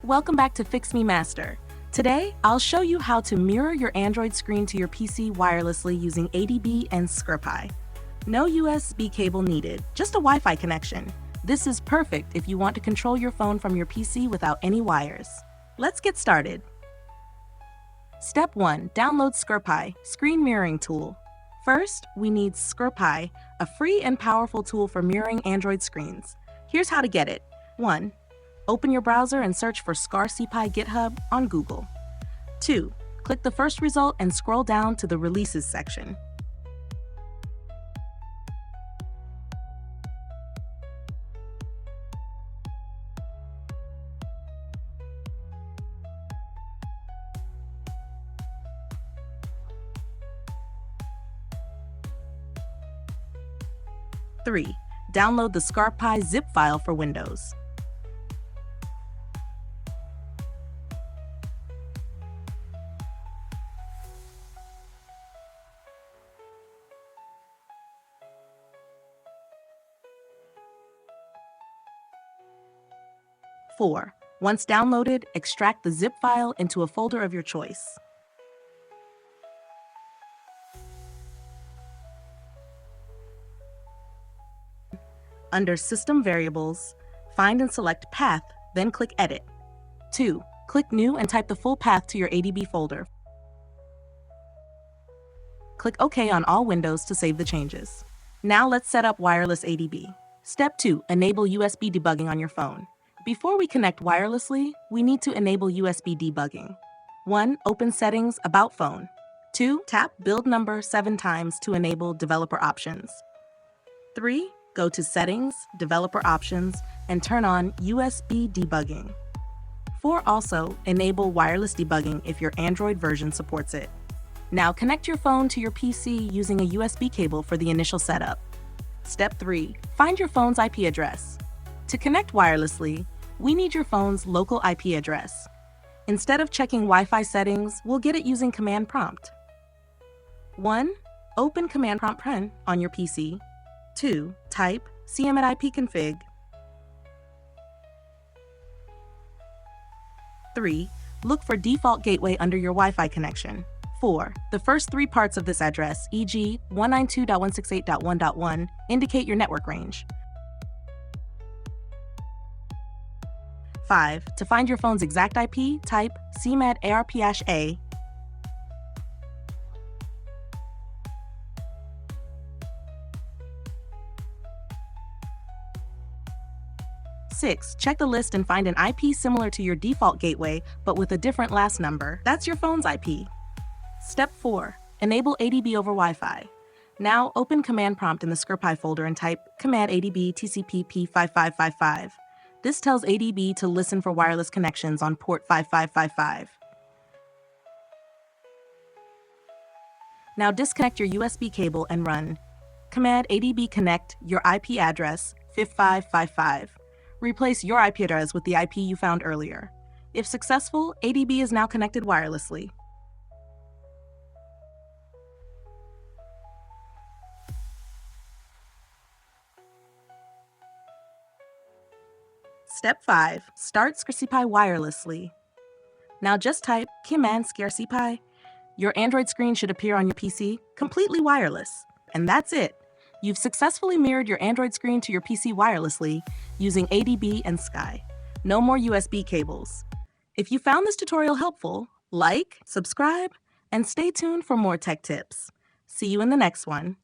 Welcome back to FixMeMaster. Today, I'll show you how to mirror your Android screen to your PC wirelessly using ADB and Scrcpy. No USB cable needed, just a Wi-Fi connection. This is perfect if you want to control your phone from your PC without any wires. Let's get started. Step 1. Download Scrcpy, screen mirroring tool. First, we need Scrcpy, a free and powerful tool for mirroring Android screens. Here's how to get it. 1. Open your browser and search for Scrcpy GitHub on Google. 2. Click the first result and scroll down to the Releases section. Three. Download the Scrcpy zip file for Windows. 4. Once downloaded, extract the zip file into a folder of your choice. Under System Variables, find and select Path, then click Edit. 2. Click New and type the full path to your ADB folder. Click OK on all windows to save the changes. Now let's set up WirelessADB. Step 2. Enable USB debugging on your phone. Before we connect wirelessly, we need to enable USB debugging. 1. Open Settings, About Phone. 2. Tap Build Number 7 times to enable Developer Options. 3. Go to Settings, Developer Options, and turn on USB Debugging. 4. Also, enable WirelessDebugging if your Android version supports it. Now connect your phone to your PC using a USB cable for the initial setup. Step 3. Find your phone's IP address. To connect wirelessly, we need your phone's local IP address. Instead of checking Wi-Fi settings, we'll get it using Command Prompt. 1. Open Command Prompt Run on your PC. 2. Type cmd-ipconfig. 3. Look for default gateway under your Wi-Fi connection. 4. The first 3 parts of this address, e.g. 192.168.1.1, indicate your network range. 5. To find your phone's exact IP, type cmd-arp-a. 6. Check the list and find an IP similar to your default gateway, but with a different last number. That's your phone's IP. Step 4. Enable ADB over Wi-Fi. Now open Command Prompt in the Scrcpy folder and type command ADB TCP P5555. This tells ADB to listen for wireless connections on port 5555. Now disconnect your USB cable and run command ADB connect your IP address 5555. Replace your IP address with the IP you found earlier. If successful, ADB is now connected wirelessly. Step 5. Start Scrcpy wirelessly. Now just type command Scrcpy. Your Android screen should appear on your PC, completely wireless. And that's it. You've successfully mirrored your Android screen to your PC wirelessly using ADB and Sky. No more USB cables. If you found this tutorial helpful, like, subscribe, and stay tuned for more tech tips. See you in the next one.